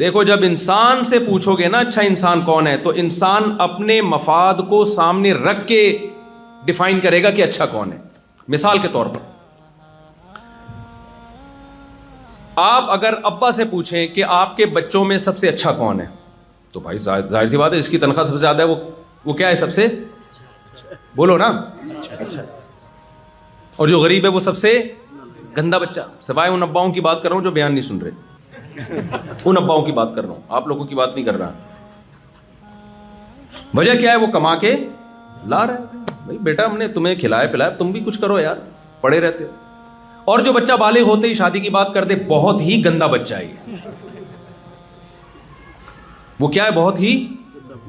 دیکھو جب انسان سے پوچھو گے نا اچھا انسان کون ہے, تو انسان اپنے مفاد کو سامنے رکھ کے ڈیفائن کرے گا کہ اچھا کون ہے. مثال کے طور پر آپ اگر ابا سے پوچھیں کہ آپ کے بچوں میں سب سے اچھا کون ہے, تو بھائی ظاہر سی بات ہے, اس کی تنخواہ سب سے زیادہ ہے, وہ کیا ہے سب سے, بولو نا, اچھا. اور جو غریب ہے وہ سب سے گندا بچہ. سوائے ان اباؤں کی بات کر رہا ہوں جو بیان نہیں سن رہے, ان اباؤں کی بات کر رہا ہوں, آپ لوگوں کی بات نہیں کر رہا. وجہ کیا ہے, وہ کما کے لا رہا ہے. بھائی بیٹا ہم نے تمہیں کھلایا پلایا, تم بھی کچھ کرو یار, پڑے رہتے ہو. اور جو بچہ بالغ ہوتے ہی شادی کی بات کرتے, بہت ہی گندا بچہ ہے یہ. وہ کیا ہے, بہت ہی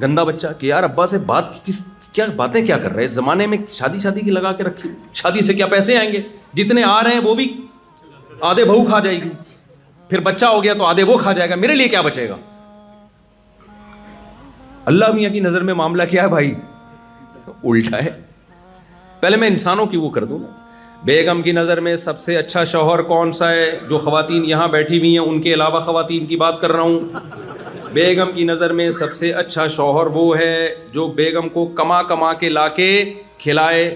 گندا بچہ, کہ یار ابا سے بات کیا باتیں کیا کر رہے ہیں, اس زمانے میں شادی کی لگا کے رکھی, شادی سے کیا پیسے آئیں گے, جتنے آ رہے ہیں وہ بھی آدھے بہو کھا جائے گی, پھر بچہ ہو گیا تو آدھے وہ کھا جائے گا, میرے لیے کیا بچے گا. اللہ میاں کی نظر میں معاملہ کیا ہے بھائی, الٹا ہے. پہلے میں انسانوں کی وہ کر دوں نا. بیگم کی نظر میں سب سے اچھا شوہر کون سا ہے, جو خواتین یہاں بیٹھی ہوئی ہیں ان کے علاوہ خواتین کی بات کر رہا ہوں. بیگم کی نظر میں سب سے اچھا شوہر وہ ہے جو بیگم کو کما کے لا کے کھلائے.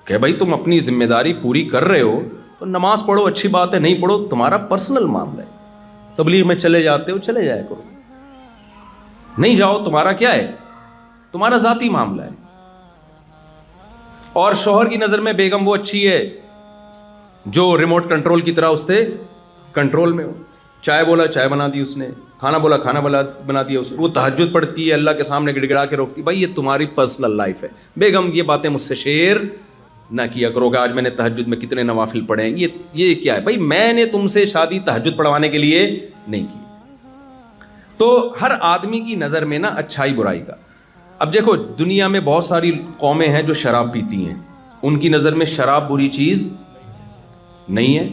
کہ بھائی تم اپنی ذمہ داری پوری کر رہے ہو تو نماز پڑھو, اچھی بات ہے, نہیں پڑھو تمہارا پرسنل معاملہ ہے. تبلیغ میں چلے جاتے ہو چلے جایا کرو, نہیں جاؤ تمہارا کیا ہے, تمہارا ذاتی معاملہ ہے. اور شوہر کی نظر میں بیگم وہ اچھی ہے جو ریموٹ کنٹرول کی طرح اس سے کنٹرول میں ہو. چائے بولا چائے بنا دی اس نے, کھانا بولا کھانا بنا دیا اس نے, وہ تہجد پڑھتی ہے, اللہ کے سامنے گڑ گڑا کے روکتی. بھائی یہ تمہاری پرسنل لائف ہے. بیگم یہ باتیں مجھ سے شیئر نہ کیا کرو کہ آج میں نے تہجد میں کتنے نوافل پڑھے ہیں, یہ کیا ہے بھائی, میں نے تم سے شادی تہجد پڑھوانے کے لیے نہیں کی. تو ہر آدمی کی نظر میں نا اچھائی برائی کا. اب دیکھو دنیا میں بہت ساری قومیں ہیں جو شراب پیتی ہیں, ان کی نظر میں شراب بری چیز نہیں ہے.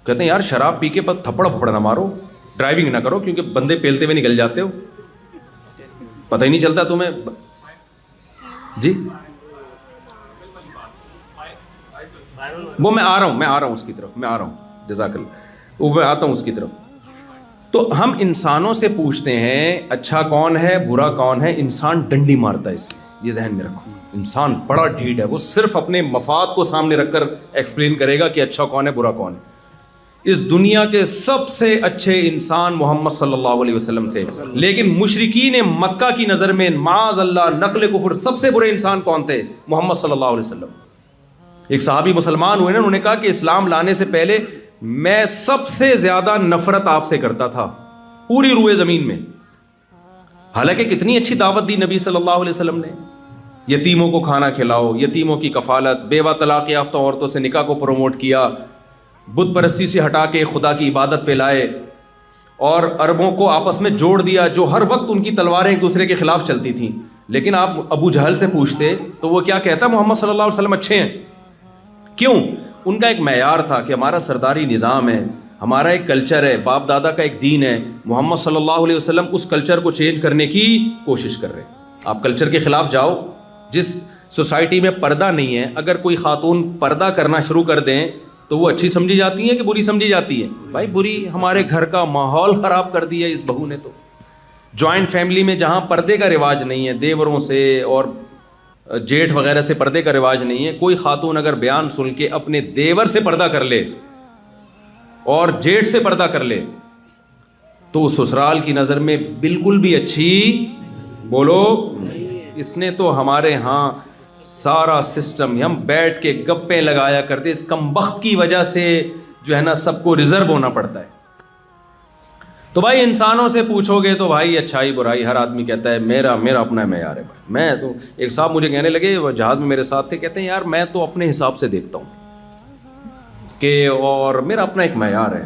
کہتے ہیں یار شراب پی کے پر تھپڑ پھپڑ نہ مارو, ڈرائیونگ نہ کرو, کیونکہ بندے پیلتے ہوئے نکل جاتے ہو, پتہ ہی نہیں چلتا تمہیں. جی وہ میں آ رہا ہوں اس کی طرف, میں آ رہا ہوں, جزاک اللہ, وہ میں آتا ہوں اس کی طرف. تو ہم انسانوں سے پوچھتے ہیں اچھا کون ہے برا کون ہے, انسان ڈنڈی مارتا ہے. اس لیے یہ ذہن میں رکھو, انسان بڑا ڈھیٹ ہے, وہ صرف اپنے مفاد کو سامنے رکھ کر ایکسپلین کرے گا کہ اچھا کون ہے برا کون ہے. اس دنیا کے سب سے اچھے انسان محمد صلی اللہ علیہ وسلم تھے, لیکن مشرکین مکہ کی نظر میں معاذ اللہ نقل کفر سب سے برے انسان کون تھے, محمد صلی اللہ علیہ وسلم. ایک صحابی مسلمان ہوئے نا, انہوں نے کہا کہ اسلام لانے سے پہلے میں سب سے زیادہ نفرت آپ سے کرتا تھا پوری روئے زمین میں. حالانکہ کتنی اچھی دعوت دی نبی صلی اللہ علیہ وسلم نے, یتیموں کو کھانا کھلاؤ, یتیموں کی کفالت, بیوہ طلاق یافتہ عورتوں سے نکاح کو پروموٹ کیا, بت پرستی سے ہٹا کے خدا کی عبادت پہ لائے, اور عربوں کو آپس میں جوڑ دیا جو ہر وقت ان کی تلواریں ایک دوسرے کے خلاف چلتی تھیں. لیکن آپ ابو جہل سے پوچھتے تو وہ کیا کہتا, محمد صلی اللہ علیہ وسلم اچھے ہیں. کیوں؟ ان کا ایک معیار تھا کہ ہمارا سرداری نظام ہے, ہمارا ایک کلچر ہے, باپ دادا کا ایک دین ہے. محمد صلی اللہ علیہ وسلم اس کلچر کو چینج کرنے کی کوشش کر رہے ہیں. آپ کلچر کے خلاف جاؤ. جس سوسائٹی میں پردہ نہیں ہے, اگر کوئی خاتون پردہ کرنا شروع کر دیں تو وہ اچھی سمجھی جاتی ہے کہ بری سمجھی جاتی ہے؟ بھائی بری. ہمارے گھر کا ماحول خراب کر دیا اس بہو نے. تو جوائنٹ فیملی میں جہاں پردے کا رواج نہیں ہے, دیوروں سے اور جیٹھ وغیرہ سے پردے کا رواج نہیں ہے, کوئی خاتون اگر بیان سن کے اپنے دیور سے پردہ کر لے اور جیٹھ سے پردہ کر لے تو سسرال کی نظر میں بالکل بھی اچھی, بولو. اس نے تو ہمارے ہاں سارا سسٹم, ہم بیٹھ کے گپیں لگایا کرتے, اس کم بخت کی وجہ سے جو ہے نا سب کو ریزرو ہونا پڑتا ہے. تو بھائی انسانوں سے پوچھو گے تو بھائی اچھائی برائی ہر آدمی کہتا ہے میرا اپنا معیار ہے. بھائی میں تو, ایک صاحب مجھے کہنے لگے, وہ جہاز میں میرے ساتھ تھے, کہتے ہیں یار میں تو اپنے حساب سے دیکھتا ہوں کہ, اور میرا اپنا ایک معیار ہے.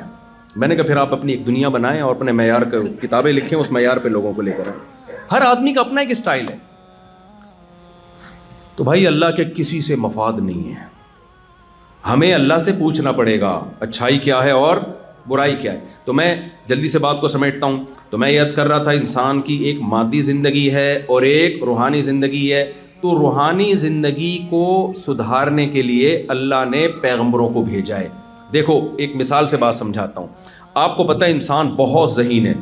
میں نے کہا پھر آپ اپنی ایک دنیا بنائیں اور اپنے معیار کا کتابیں لکھیں, اس معیار پہ لوگوں کو لے کر آئیں. ہر آدمی کا اپنا ایک اسٹائل ہے. تو بھائی اللہ کے کسی سے مفاد نہیں ہے, ہمیں اللہ سے پوچھنا پڑے گا اچھائی کیا ہے اور برائی کیا ہے. تو میں جلدی سے بات کو سمیٹتا ہوں. تو میں یہ عرض کر رہا تھا انسان کی ایک مادی زندگی ہے اور ایک روحانی زندگی ہے. تو روحانی زندگی کو سدھارنے کے لیے اللہ نے پیغمبروں کو بھیجا ہے. دیکھو ایک مثال سے بات سمجھاتا ہوں. آپ کو پتہ ہے انسان بہت ذہین ہے.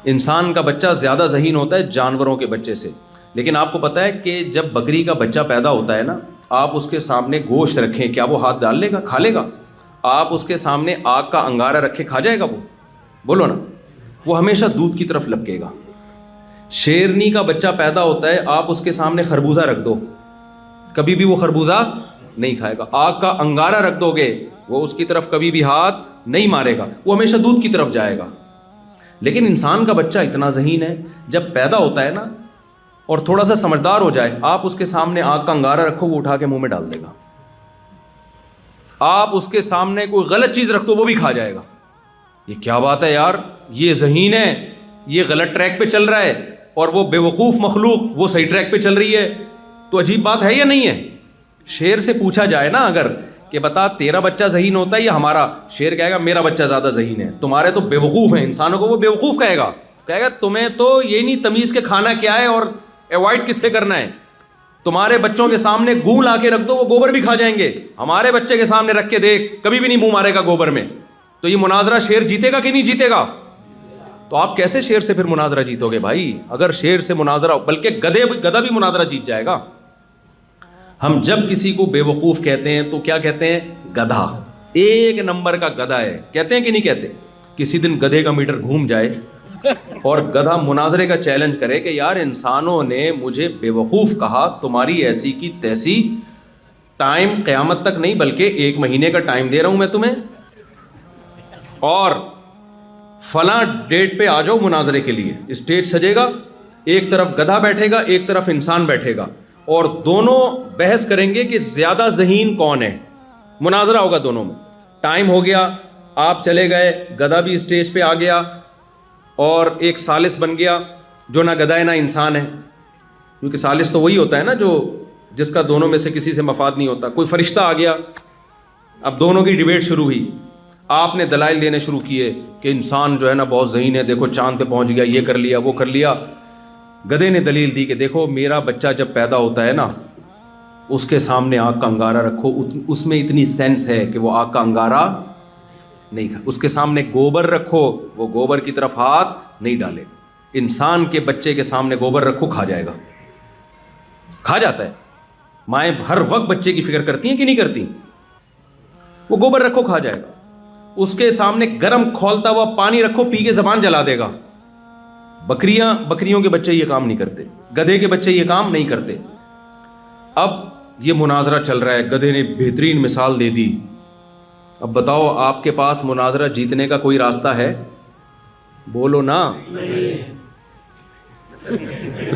انسان کا بچہ زیادہ ذہین ہوتا ہے جانوروں کے بچے سے. لیکن آپ کو پتہ ہے کہ جب بکری کا بچہ پیدا ہوتا ہے نا, آپ اس کے سامنے گوشت رکھیں, کیا وہ ہاتھ ڈال لے گا, کھا لے گا؟ آپ اس کے سامنے آگ کا انگارہ رکھے, کھا جائے گا وہ؟ بولو نا. وہ ہمیشہ دودھ کی طرف لپکے گا. شیرنی کا بچہ پیدا ہوتا ہے, آپ اس کے سامنے خربوزہ رکھ دو, کبھی بھی وہ خربوزہ نہیں کھائے گا. آگ کا انگارہ رکھ دو گے, وہ اس کی طرف کبھی بھی ہاتھ نہیں مارے گا, وہ ہمیشہ دودھ کی طرف جائے گا. لیکن انسان کا بچہ اتنا ذہین ہے, جب پیدا ہوتا ہے نا اور تھوڑا سا سمجھدار ہو جائے, آپ اس کے سامنے آگ کا انگارہ رکھو, وہ اٹھا کے منہ میں ڈال دے گا. آپ اس کے سامنے کوئی غلط چیز رکھ دو, وہ بھی کھا جائے گا. یہ کیا بات ہے یار, یہ ذہین ہے, یہ غلط ٹریک پہ چل رہا ہے, اور وہ بے وقوف مخلوق وہ صحیح ٹریک پہ چل رہی ہے. تو عجیب بات ہے یا نہیں ہے؟ شیر سے پوچھا جائے نا اگر کہ بتا تیرا بچہ ذہین ہوتا ہے یا ہمارا, شیر کہے گا میرا بچہ زیادہ ذہین ہے, تمہارے تو بے وقوف ہیں. انسانوں کو وہ بے وقوف کہے گا تمہیں تو یہ نہیں تمیز کے کھانا کیا ہے اور ایوائڈ کس سے کرنا ہے. تمہارے بچوں کے سامنے گوں لا کے رکھ دو, وہ گوبر بھی کھا جائیں گے. ہمارے بچے کے سامنے رکھ کے دیکھ, کبھی بھی نہیں منہ مارے گا گوبر میں. تو یہ مناظرہ شیر جیتے گا کہ نہیں جیتے گا؟ تو آپ کیسے شیر سے پھر مناظرہ جیتو گے بھائی؟ اگر شیر سے مناظرہ, بلکہ گدھا بھی مناظرہ جیت جائے گا. ہم جب کسی کو بے وقوف کہتے ہیں تو کیا کہتے ہیں؟ گدھا, ایک نمبر کا گدھا ہے. کہتے ہیں کہ نہیں کہتے؟ کسی دن گدھے کا میٹر گھوم جائے اور گدھا مناظرے کا چیلنج کرے کہ یار انسانوں نے مجھے بے وقوف کہا, تمہاری ایسی کی تیسی, ٹائم قیامت تک نہیں بلکہ 1 مہینے کا ٹائم دے رہا ہوں میں تمہیں, اور فلاں ڈیٹ پہ آ جاؤ مناظرے کے لیے. اسٹیج سجے گا, ایک طرف گدھا بیٹھے گا, ایک طرف انسان بیٹھے گا, اور دونوں بحث کریں گے کہ زیادہ ذہین کون ہے. مناظرہ ہوگا دونوں میں. ٹائم ہو گیا, آپ چلے گئے, گدھا بھی اسٹیج پہ آ گیا اور ایک ثالث بن گیا جو نہ گدھا ہے نہ انسان ہے, کیونکہ ثالث تو وہی ہوتا ہے نا جو جس کا دونوں میں سے کسی سے مفاد نہیں ہوتا. کوئی فرشتہ آ گیا, اب دونوں کی ڈیبیٹ شروع ہوئی. آپ نے دلائل دینے شروع کیے کہ انسان جو ہے نا بہت ذہین ہے, دیکھو چاند پہ پہنچ گیا, یہ کر لیا وہ کر لیا. گدھے نے دلیل دی کہ دیکھو میرا بچہ جب پیدا ہوتا ہے نا, اس کے سامنے آگ کا انگارہ رکھو, اس میں اتنی سینس ہے کہ وہ آگ کا انگارہ نہیں کھا. اس کے سامنے گوبر رکھو, وہ گوبر کی طرف ہاتھ نہیں ڈالے. انسان کے بچے کے سامنے گوبر رکھو, کھا جائے گا, کھا جاتا ہے. مائیں ہر وقت بچے کی فکر کرتی ہیں کہ نہیں کرتی؟ وہ گوبر رکھو, کھا جائے گا. اس کے سامنے گرم کھولتا ہوا پانی رکھو, پی کے زبان جلا دے گا. بکریوں کے بچے یہ کام نہیں کرتے, گدھے کے بچے یہ کام نہیں کرتے. اب یہ مناظرہ چل رہا ہے, گدھے نے بہترین مثال دے دی. اب بتاؤ آپ کے پاس مناظرہ جیتنے کا کوئی راستہ ہے؟ بولو نا.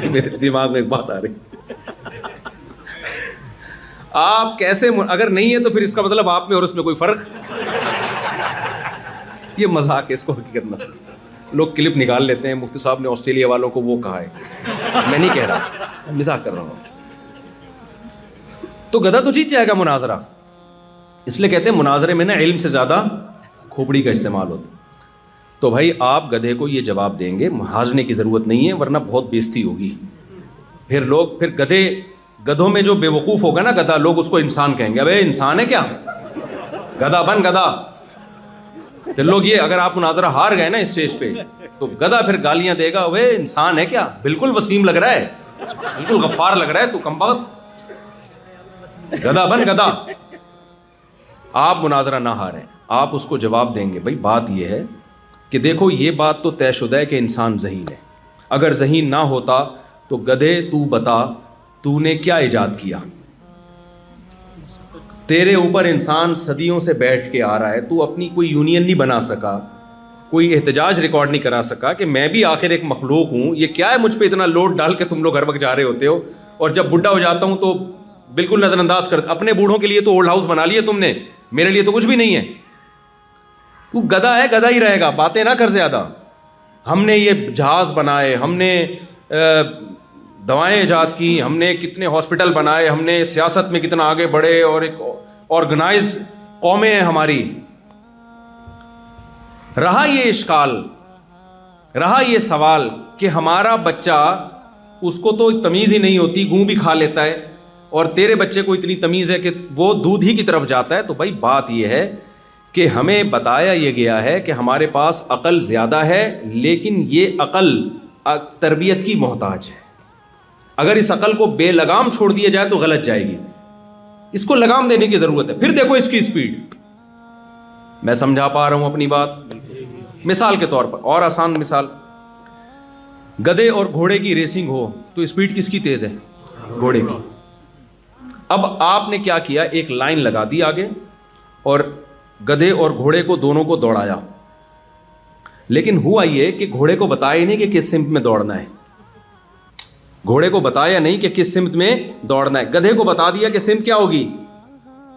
میرے دماغ میں ایک بات آ رہی, آپ کیسے, اگر نہیں ہے تو پھر اس کا مطلب آپ میں اور اس میں کوئی فرق. یہ مذاق ہے, اس کو حقیقت نہ لوگ کلپ نکال لیتے ہیں. مفتی صاحب نے آسٹریلیا والوں کو وہ کہا ہے, میں نہیں کہہ رہا, مذاق کر رہا ہوں. تو گدھا تو جیت جائے گا مناظرہ. اس لیے کہتے ہیں مناظرے میں نا علم سے زیادہ کھوپڑی کا استعمال ہوتا. تو بھائی آپ گدھے کو یہ جواب دیں گے, ہاجنے کی ضرورت نہیں ہے ورنہ بہت بےزتی ہوگی. پھر گدھوں میں جو بے وقوف ہوگا نا گدھا, لوگ اس کو انسان کہیں گے. ابے انسان ہے کیا, گدھا بن گدھا. پھر لوگ یہ, اگر آپ مناظرہ ہار گئے نا اسٹیج پہ تو گدھا پھر گالیاں دے گا, اوے انسان ہے کیا, بالکل وسیم لگ رہا ہے, بالکل غفار لگ رہا ہے, تو کمبخت, گدھا بن گدھا. آپ مناظرہ نہ ہاریں, آپ اس کو جواب دیں گے. بھائی بات یہ ہے کہ دیکھو یہ بات تو طے شدہ ہے کہ انسان ذہین ہے. اگر ذہین نہ ہوتا تو گدھے تو بتا تو نے کیا ایجاد کیا؟ تیرے اوپر انسان صدیوں سے بیٹھ کے آ رہا ہے, تو اپنی کوئی یونین نہیں بنا سکا, کوئی احتجاج ریکارڈ نہیں کرا سکا کہ میں بھی آخر ایک مخلوق ہوں, یہ کیا ہے مجھ پہ اتنا لوڈ ڈال کے تم لوگ ہر وقت جا رہے ہوتے ہو, اور جب بڈھا ہو جاتا ہوں تو بالکل نظر انداز کر. اپنے بوڑھوں کے لیے تو اولڈ ہاؤس بنا لیے تم نے, میرے لیے تو کچھ بھی نہیں ہے. تو گدھا ہے, گدھا ہی رہے گا, باتیں نہ کر زیادہ. ہم نے یہ جہاز بنائے, ہم نے دوائیں ایجاد کی, ہم نے کتنے ہاسپٹل بنائے, ہم نے سیاست میں کتنا آگے بڑھے, اور ایک آرگنائزڈ قومیں ہیں ہماری. رہا یہ اشکال, رہا یہ سوال کہ ہمارا بچہ, اس کو تو تمیز ہی نہیں ہوتی, گوں بھی کھا لیتا ہے, اور تیرے بچے کو اتنی تمیز ہے کہ وہ دودھ ہی کی طرف جاتا ہے. تو بھائی بات یہ ہے کہ ہمیں بتایا یہ گیا ہے کہ ہمارے پاس عقل زیادہ ہے، لیکن یہ عقل تربیت کی محتاج ہے. اگر اس عقل کو بے لگام چھوڑ دیا جائے تو غلط جائے گی. اس کو لگام دینے کی ضرورت ہے. پھر دیکھو اس کی اسپیڈ. میں سمجھا پا رہا ہوں اپنی بات؟ مثال کے طور پر، اور آسان مثال، گدھے اور گھوڑے کی ریسنگ ہو تو اسپیڈ کس کی تیز ہے؟ گھوڑے کی. اب آپ نے کیا کیا، ایک لائن لگا دی آگے اور گدھے اور گھوڑے کو دونوں کو دوڑایا. لیکن ہوا یہ کہ گھوڑے کو بتایا ہی نہیں کہ کس سمت میں دوڑنا ہے. گھوڑے کو بتایا نہیں کہ کس سمت میں دوڑنا ہے. گدھے کو بتا دیا کہ سمت کیا ہوگی،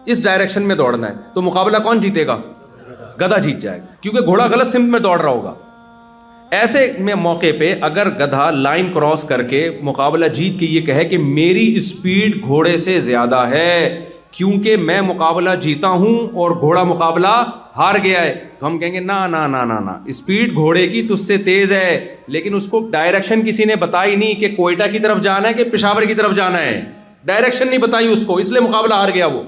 اس ڈائریکشن میں دوڑنا ہے. تو مقابلہ کون جیتے گا؟ گدھا جیت جائے گا، کیونکہ گھوڑا غلط سمت میں دوڑ رہا ہوگا. ایسے میں موقع پہ اگر گدھا لائن کراس کر کے مقابلہ جیت کے یہ کہے کہ میری اسپیڈ گھوڑے سے زیادہ ہے کیونکہ میں مقابلہ جیتا ہوں اور گھوڑا مقابلہ ہار گیا ہے، تو ہم کہیں گے نا نا نا نا نا، اسپیڈ گھوڑے کی تجھ سے تیز ہے، لیکن اس کو ڈائریکشن کسی نے بتائی نہیں کہ کوئٹہ کی طرف جانا ہے کہ پشاور کی طرف جانا ہے. ڈائریکشن نہیں بتائی اس کو، اس لیے مقابلہ ہار گیا وہ.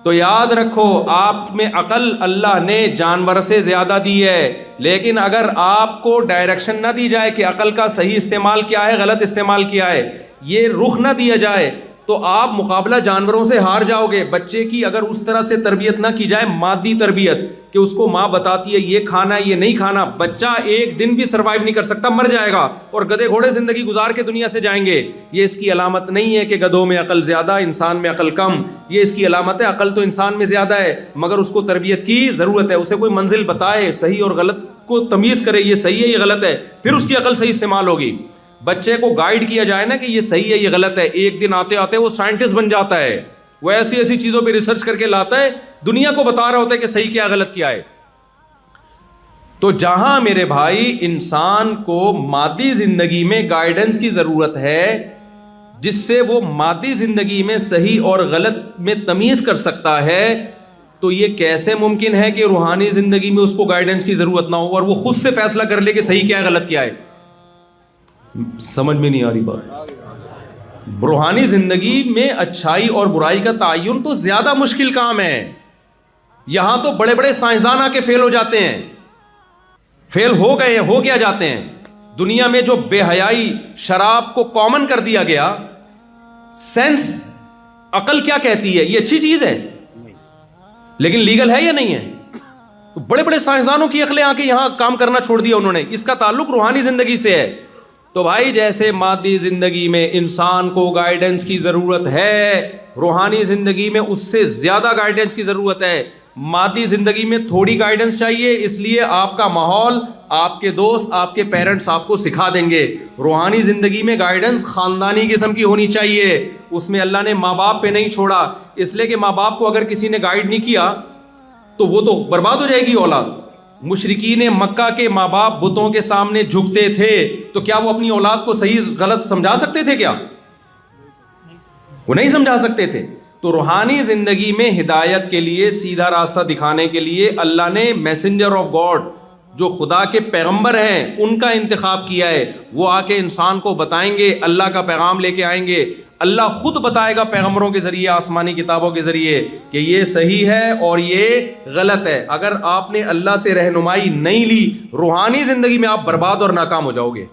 تو یاد رکھو، آپ میں عقل اللہ نے جانور سے زیادہ دی ہے، لیکن اگر آپ کو ڈائریکشن نہ دی جائے کہ عقل کا صحیح استعمال کیا ہے، غلط استعمال کیا ہے، یہ رخ نہ دیا جائے تو آپ مقابلہ جانوروں سے ہار جاؤ گے. بچے کی اگر اس طرح سے تربیت نہ کی جائے، مادی تربیت، کہ اس کو ماں بتاتی ہے یہ کھانا یہ نہیں کھانا، بچہ ایک دن بھی سروائیو نہیں کر سکتا، مر جائے گا. اور گدھے گھوڑے زندگی گزار کے دنیا سے جائیں گے. یہ اس کی علامت نہیں ہے کہ گدھوں میں عقل زیادہ، انسان میں عقل کم. یہ اس کی علامت ہے عقل تو انسان میں زیادہ ہے، مگر اس کو تربیت کی ضرورت ہے. اسے کوئی منزل بتائے، صحیح اور غلط کو تمیز کرے، یہ صحیح ہے یہ غلط ہے، پھر اس کی عقل صحیح استعمال ہوگی. بچے کو گائیڈ کیا جائے نا کہ یہ صحیح ہے یہ غلط ہے، ایک دن آتے آتے وہ سائنٹسٹ بن جاتا ہے. وہ ایسی ایسی چیزوں پہ ریسرچ کر کے لاتا ہے، دنیا کو بتا رہا ہوتا ہے کہ صحیح کیا غلط کیا ہے. تو جہاں میرے بھائی انسان کو مادی زندگی میں گائیڈنس کی ضرورت ہے جس سے وہ مادی زندگی میں صحیح اور غلط میں تمیز کر سکتا ہے، تو یہ کیسے ممکن ہے کہ روحانی زندگی میں اس کو گائیڈنس کی ضرورت نہ ہو اور وہ خود سے فیصلہ کر لے کہ صحیح کیا ہے غلط کیا ہے؟ سمجھ میں نہیں آ رہی بات. روحانی زندگی میں اچھائی اور برائی کا تعین تو زیادہ مشکل کام ہے. یہاں تو بڑے بڑے سائنسدان آ کے فیل ہو جاتے ہیں، فیل ہو گئے ہو کیا جاتے ہیں. دنیا میں جو بے حیائی، شراب کو کامن کر دیا گیا، سینس، عقل کیا کہتی ہے یہ اچھی چیز ہے لیکن لیگل ہے یا نہیں ہے؟ تو بڑے بڑے سائنسدانوں کی عقلیں آ کے یہاں کام کرنا چھوڑ دیا انہوں نے. اس کا تعلق روحانی زندگی سے ہے. تو بھائی جیسے مادی زندگی میں انسان کو گائیڈنس کی ضرورت ہے، روحانی زندگی میں اس سے زیادہ گائیڈنس کی ضرورت ہے. مادی زندگی میں تھوڑی گائیڈنس چاہیے، اس لیے آپ کا ماحول، آپ کے دوست، آپ کے پیرنٹس آپ کو سکھا دیں گے. روحانی زندگی میں گائیڈنس خاندانی قسم کی ہونی چاہیے. اس میں اللہ نے ماں باپ پہ نہیں چھوڑا، اس لیے کہ ماں باپ کو اگر کسی نے گائیڈ نہیں کیا تو وہ تو برباد ہو جائے گی اولاد. مشرکین مکہ کے ماں باپ بتوں کے سامنے جھکتے تھے، تو کیا وہ اپنی اولاد کو صحیح غلط سمجھا سکتے تھے؟ کیا وہ نہیں سمجھا سکتے تھے. تو روحانی زندگی میں ہدایت کے لیے، سیدھا راستہ دکھانے کے لیے اللہ نے میسنجر آف گاڈ، جو خدا کے پیغمبر ہیں، ان کا انتخاب کیا ہے. وہ آ کے انسان کو بتائیں گے، اللہ کا پیغام لے کے آئیں گے. اللہ خود بتائے گا پیغمبروں کے ذریعے، آسمانی کتابوں کے ذریعے، کہ یہ صحیح ہے اور یہ غلط ہے. اگر آپ نے اللہ سے رہنمائی نہیں لی، روحانی زندگی میں آپ برباد اور ناکام ہو جاؤ گے.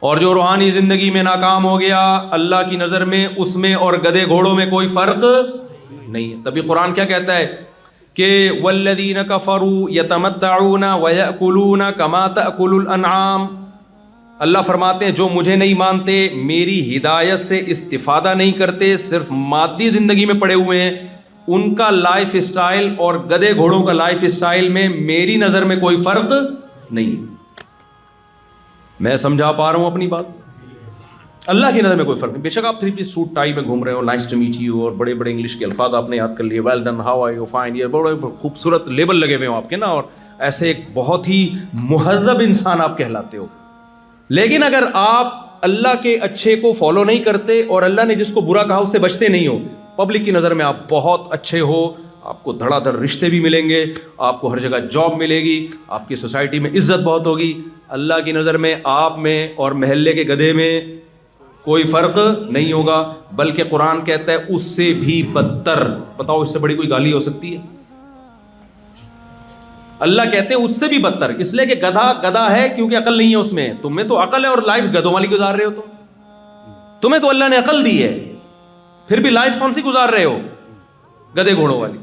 اور جو روحانی زندگی میں ناکام ہو گیا، اللہ کی نظر میں اس میں اور گدھے گھوڑوں میں کوئی فرق نہیں ہے. تبھی قرآن کیا کہتا ہے کہ والذین کفروا یتمتعون ویأکلون کما تأکل الانعام. اللہ فرماتے ہیں جو مجھے نہیں مانتے، میری ہدایت سے استفادہ نہیں کرتے، صرف مادی زندگی میں پڑے ہوئے ہیں، ان کا لائف اسٹائل اور گدھے گھوڑوں کا لائف اسٹائل میں میری نظر میں کوئی فرق نہیں. میں سمجھا پا رہا ہوں اپنی بات؟ اللہ کی نظر میں کوئی فرق نہیں. بے شک آپ 3 پیس سوٹ ٹائی میں گھوم رہے ہو، نائس ٹو میٹ یو، اور بڑے بڑے انگلش کے الفاظ آپ نے یاد کر لیے، well done, how are you, fine, یہ بڑے خوبصورت لیبل لگے ہوئے ہوں آپ کے نا، اور ایسے ایک بہت ہی مہذب انسان آپ کہلاتے ہو. لیکن اگر آپ اللہ کے اچھے کو فالو نہیں کرتے اور اللہ نے جس کو برا کہا اس سے بچتے نہیں ہو، پبلک کی نظر میں آپ بہت اچھے ہو، آپ کو دھڑا دھڑ رشتے بھی ملیں گے، آپ کو ہر جگہ جاب ملے گی، آپ کی سوسائٹی میں عزت بہت ہوگی، اللہ کی نظر میں آپ میں اور محلے کے گدھے میں کوئی فرق نہیں ہوگا، بلکہ قرآن کہتا ہے اس سے بھی بدتر. بتاؤ اس سے بڑی کوئی گالی ہو سکتی ہے؟ اللہ کہتے ہیں اس سے بھی بدتر، اس لیے کہ گدھا گدھا ہے کیونکہ عقل نہیں ہے اس میں، تم میں تو عقل ہے اور لائف گدھوں والی گزار رہے ہو، تمہیں تو اللہ نے عقل دی ہے، پھر بھی لائف کون سی گزار رہے ہو؟ گدھے گھوڑوں والی.